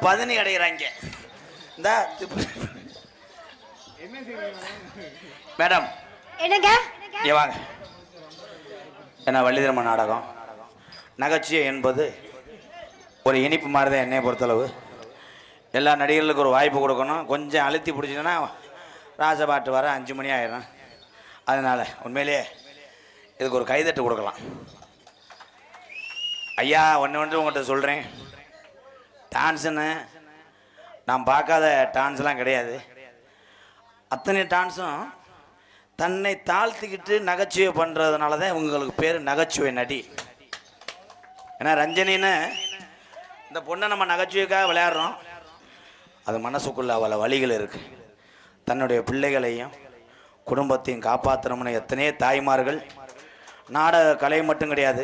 பதினி அடைகிறாங்க. இந்த மேடம் என்னங்க வாங்க. ஏன்னா வள்ளிதர்ம நாடகம் நகைச்சுவை என்பது ஒரு இனிப்பு மாதிரி தான் என்னையை பொறுத்தளவு. எல்லா நடிகர்களுக்கு ஒரு வாய்ப்பு கொடுக்கணும். கொஞ்சம் அழுத்தி பிடிச்சிங்கன்னா ராஜபாட்டு வர 5 மணி ஆயிடும். அதனால் உண்மையிலேயே இதுக்கு ஒரு கைதட்டு கொடுக்கலாம். ஐயா ஒன்று உங்கள்கிட்ட சொல்கிறேன், டான்ஸுன்னு நான் பார்க்காத டான்ஸ்லாம் கிடையாது. அத்தனை டான்ஸும் தன்னை தாழ்த்திக்கிட்டு நகைச்சுவை பண்ணுறதுனால தான் இவங்களுக்கு பேர் நகைச்சுவை நடி. ஏன்னா ரஞ்சனின்னு இந்த பொண்ணை நம்ம நகைச்சுவைக்காக விளையாடுறோம், அது மனசுக்குள்ளே அவளை வழிகள் இருக்குது. தன்னுடைய பிள்ளைகளையும் குடும்பத்தையும் காப்பாற்றணும்னு எத்தனையோ தாய்மார்கள் நாடக கலை மட்டும் கிடையாது,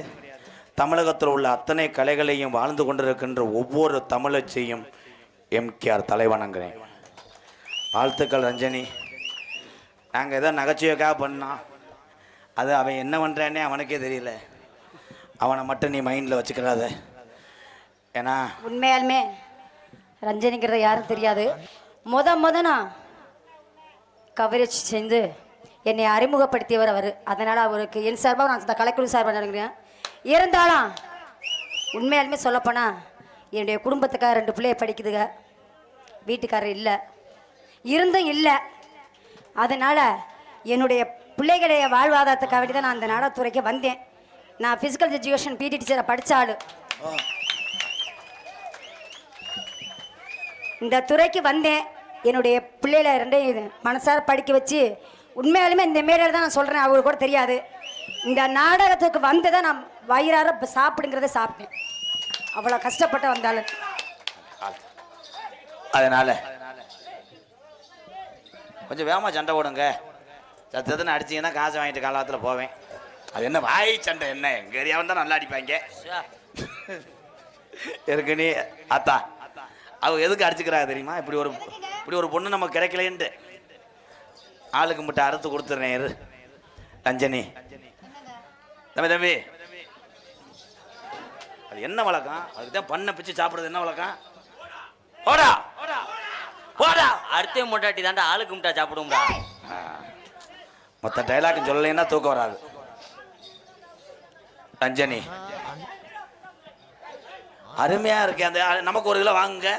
தமிழகத்தில் உள்ள அத்தனை கலைகளையும் வாழ்ந்து கொண்டிருக்கின்ற ஒவ்வொரு தமிழச்சியும் எம்கேஆர் தலைவணங்குறேன். வாழ்த்துக்கள் ரஞ்சனி. நாங்கள் எதோ நகைச்சுவைக்காக பண்ணோம், அது அவன் என்ன பண்ணுறானே அவனுக்கே தெரியல. அவனை மட்டும் நீ மைண்டில் வச்சுக்கிறாத. ஏன்னா உண்மையாலுமே ரஞ்சனிங்கிறத யாரும் தெரியாது. நான் கவரேஜ் செஞ்சு என்னை அறிமுகப்படுத்தியவர் அவர். அதனால் அவருக்கு என் சார்பாக நான் இந்த கலைக்குழு சார்பாக நினைக்கிறேன். இருந்தாலும் உண்மையாலுமே சொல்லப்போனால் என்னுடைய குடும்பத்துக்காக 2 பிள்ளைய படிக்குதுங்க, வீட்டுக்காரர் இல்லை, இருந்தும் இல்லை. அதனால் என்னுடைய பிள்ளைகளுடைய வாழ்வாதாரத்துக்காக வேண்டி தான் நான் அந்த நாடகத்துறைக்கு வந்தேன். நான் ஃபிசிக்கல் எஜுகேஷன் பிடி டீச்சரை படித்த ஆள். இந்த துறைக்கு வந்தேன், என்னுடைய பிள்ளைகளை 2 மனசார படிக்க வச்சு. உண்மையாலுமே இந்த மேடையில் தான் நான் சொல்கிறேன், அவங்களுக்கு கூட தெரியாது. இந்த நாடகத்துக்கு வந்து தான் நான் வயிறார சாப்பிடுங்கிறத சாப்பிட்டேன். அவ்வளோ கஷ்டப்பட்டு வந்தாலும். அதனால் கொஞ்சம் வேகமாக சண்டை போடுங்க. சத்தத்துன்னு அடிச்சிங்கன்னா காசை வாங்கிட்டு காலத்தில் போவேன். அது என்ன வாய் சண்டை, என்ன எங்கள் ஏரியாவும் தான் நல்லா அடிப்பாங்க. இருக்குன்னு அத்தா அவ எதுக்கு அடிச்சுக்கிறாங்க தெரியுமா? இப்படி ஒரு பொண்ணு நமக்கு கிடைக்கலேன்ட்டு ஆளுக்கு மட்டும் அறுத்து கொடுத்துறேன். ரஞ்சனி தம்பி அது என்ன வழக்கம்? அதுக்குதான் பண்ண பிச்சு சாப்பிடுறது என்ன வழக்கம்? ஓடா ஓடா அடுத்த முட்டாட்டி தாண்டா ஆளுக்கு முட்டா சாப்பிடும்டா. மொத்த டைலாக் சொல்லலைன்னா தூக்கம் வராது. ரஞ்சனி அருமையா இருக்கு. அந்த நமக்கு 1 கிலோ வாங்குங்க.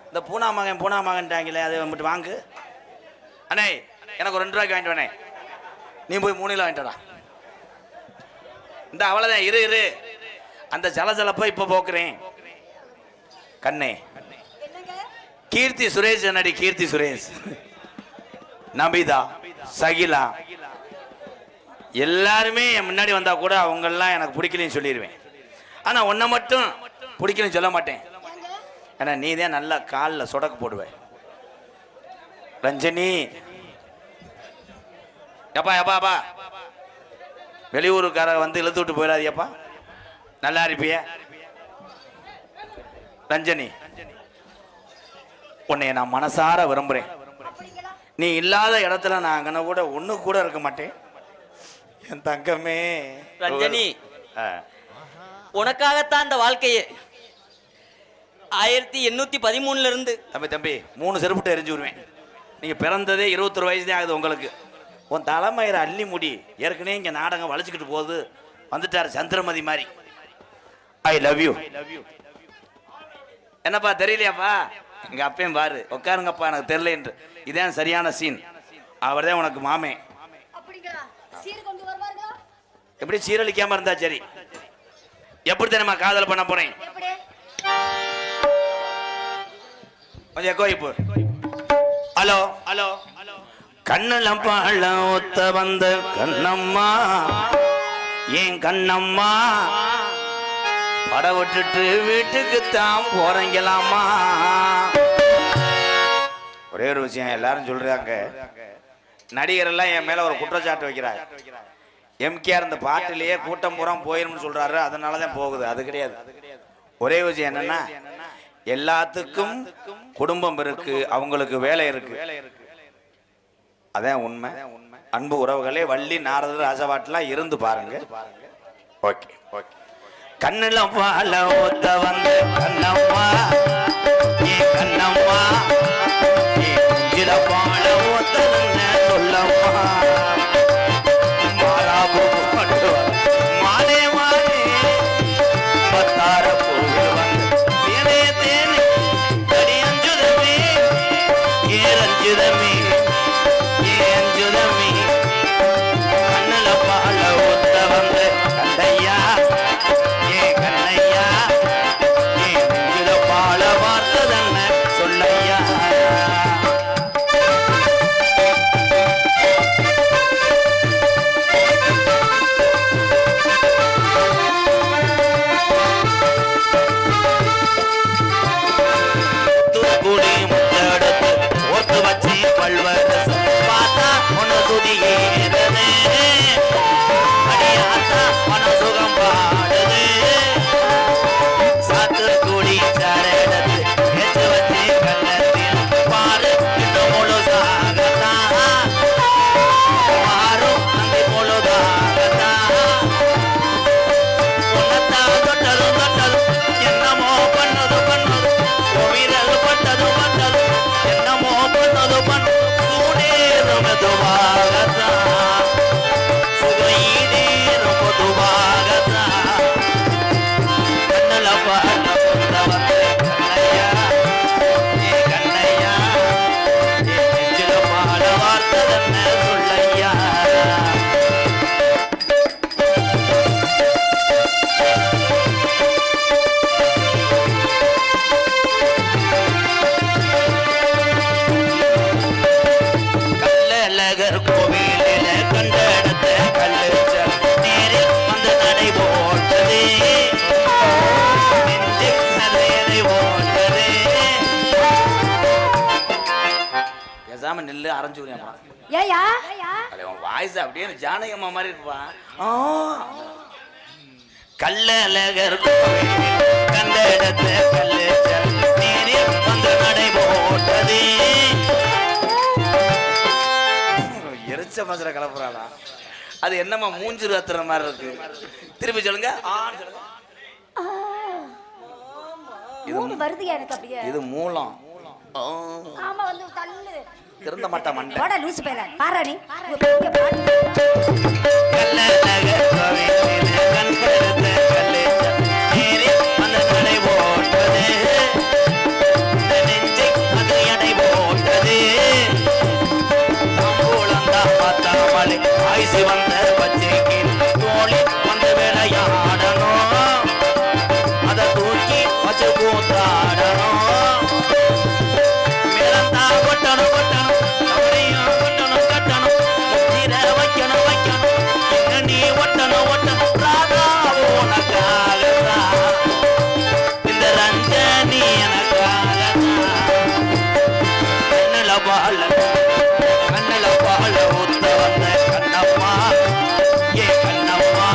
இந்த பூனா மகன்ட்டாங்களே அதை மட்டும் வாங்கு. அண்ணே எனக்கு ஒரு 2 ரூபாய்க்கு வாங்கிட்டு வேணே. நீ போய் 3 கிலோ வாங்கிட்டடா. இந்த அவ்வளோதான். இரு அந்த ஜலஜலப்பை இப்போ போக்குறேன். கண்ணே கீர்த்தி சுரேஷ் நடி. கீர்த்தி சுரேஷ், நபிதா, சகிலா எல்லாருமே என் முன்னாடி வந்தா கூட அவங்கெல்லாம் எனக்கு பிடிக்கலன்னு சொல்லிடுவேன். ஆனால் உன்னை மட்டும் பிடிக்கலன்னு சொல்ல மாட்டேன். ஏன்னா நீ தான் நல்லா காலில் சொடக்கு போடுவேன். ரஞ்சனி எப்பா வெளியூருக்கார வந்து இழுத்து விட்டு போயிடாதியப்பா, நல்லா இருப்பிய. ரஞ்சனி உன்னைய நான் மனசார விரும்புகிறேன். நீ இல்லாத இடத்துல நான் அங்கே கூட ஒன்று கூட இருக்க மாட்டேன். என் தங்கமே ரஞ்சனி, உனக்காகத்தான் இந்த வாழ்க்கையே 1813 இருந்து. தம்பி 3 செருப்புட்டு எரிஞ்சு விடுவேன். நீங்க பிறந்ததே 21 வயசு தான் ஆகுது உங்களுக்கு. உன் தலைமயிர அள்ளி முடி ஏற்கனவே இங்க நாடகம் வளைச்சுக்கிட்டு போகுது. வந்துட்டாரு சந்திரமதி மாதிரி. I love you. என்னப்பா தெரியலையாப்பா? எங்க அப்பையும் பாரு, உட்காருங்கப்பா எனக்கு தெரியல என்று. இதான் சரியான சீன். அவர் தான் உனக்கு மாமே. எப்படி சீரழிக்காம இருந்தா சரி. எப்படி தானே காதல் பண்ண போறேன்? கொஞ்சம் கோயிப்பு. ஹலோ ஹலோ கண்ணெல்லாம் பாழம் ஒத்த வந்த கண்ணம்மா, ஏன் கண்ணம்மா பட விட்டுட்டு வீட்டுக்கு தான் போறீங்களாமா. ஒரே ஒரு விஷயம் எல்லாரும் சொல்றாங்க, நடிகர் எல்லாம் என் மேல ஒரு குற்றச்சாட்டு வைக்கிறாங்க. எம்கேஆர் இந்த பாட்டிலேயே கூட்டம் புறம் போயிரும்னு சொல்றாரு, அதனாலதான் போகுது. அது கிடையாது. ஒரே விஷயம் என்னன்னா, எல்லாத்துக்கும் குடும்பம் இருக்கு, அவங்களுக்கு வேலை இருக்கு. அதான் உண்மை. அன்பு உறவுகளே, வள்ளி நாரதர் ராஜபாட்டெல்லாம் இருந்து பாருங்க. Okay okay. கண்ணுல பால ஊத்த வந்து கண்ணம்மா ஏ கண்ணம்மா ஏ குஞ்சில பால ஊத்த வந்து சொல்லம்மா மாறாபு கொண்டு மானே மானே பத்தார பூவில் வந்து தேனே தேனே தடி அஞ்சுதமே ஏ ரஞ்சுதமே ஏ அஞ்சுதமே கண்ணுல பால ஊத்த வந்து கண்டையா ஏ கண்ணையா ஏ நெஞ்சில பால வார்த்ததென்ன சொல்லையா தூக்குடி முத்தெடுத்து ஓத்து வச்சு பல்வரசு பார்த்தா உன துதியேறதே அடியாத்தா மன சுகம் பாடுது சாத்து கூடி சரடத்து ஏத்து வச்சு கண்ணத்தில் பாரு இன்னும் முழுதாகத்தா மாறும் அந்தி முழுதாகத்தா உன்னத்தா தொட்டதும் தொட்டதும் என்னமோ பண்ணது பண்ணது உயிரல் பட்டது பட்டது என்னமோ பண்ணது பண்ணது சூடேறும் மெதுவாகத்தா சுகையீடேறும் பொதுவாகத்தா கண்ணுல பால புத்த வந்து கண்ணையா ஏ கண்ணையா ஏ நெஞ்சில பால வார்த்ததென்ன சொல்லையா கள்ளழகர் கோவிலில கண்டெடுத்த கல்லுச்சல் நேரில் வந்து நடை போட்டதே நெஞ்சில் நடையடை போட்டதே பேசாம நெல்லு அரைஞ்சு ஏயா வாய்ஸ் அப்படியே ஜானகம்மா மாதிரி இருப்பா கள்ளழகர் கோவிலில் கண்டெடுத்த கல்லுச்சல் நேரில் வந்து நடை போட்டதே எரிச்ச மசர கலப்புறாளா அது என்னம்மா மூஞ்சிரு அத்துற மாதிரி இருக்கு திருப்பி சொல்லுங்க மூணு வருதுயா எனக்கு அப்படியே இது மூலம் ஆமா வந்து தள்ளு திருந்த மாட்டா மண்டை போடா லூசு பேல பாரா நீ ஒரு பெரிய பாட்டு கள்ளழகர் கோவிலில் கண்டெடுத்த கல்லுச்சல் நேரில் வந்து நடை போட்டதே இந்த நெஞ்சை அது எடை போட்டதே தாம்பூலந்தா பார்த்தாமலே ஆய்ச்சி வந்த பச்சைக்கு தோழி வந்து விளையாடணும் அதை தூக்கி வச்சு கூத்தாடணும் மேலந்தா கொட்டணும் கொட்டணும் அப்படியும் கொட்டணும் கட்டணும் முத்திர வைக்கணும் வைக்கணும் இன்னும் நீ ஒட்டணும் ஒட்டணும் ராதா உனக்காகத்தான் இந்த ரஞ்சனி எனக்காகத்தான் கண்ணுல பால கண்ணுல பால ஊத்த வந்த கண்ணம்மா ஏ கண்ணம்மா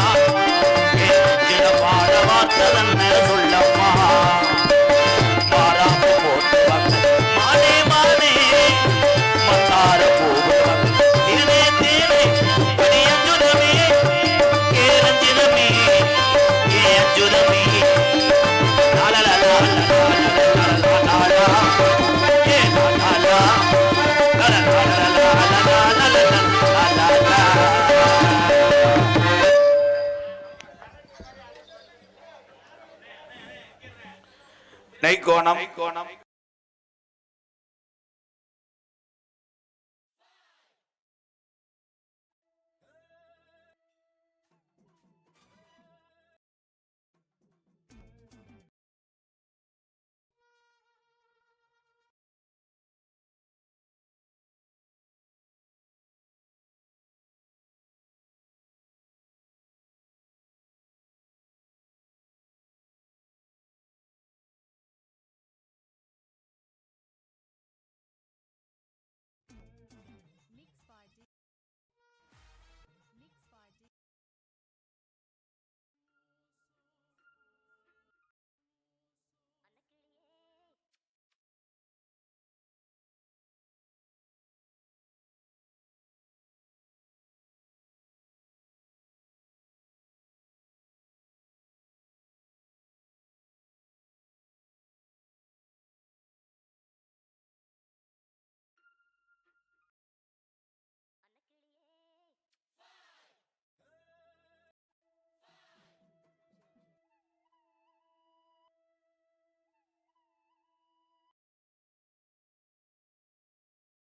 ஏ நெஞ்சில பால வார்த்ததென்ன சொல்லம்மா மாறாம போட்டு வந்த மானே மானே மத்தார பூவு வந்து தேனே தேனே படி அஞ்சுதமே ஏ ரஞ்சிதமே ஏ அஞ்சுதமே லாலலா லாலலா லாலலா ஏ லாலலா நைக்கோணம்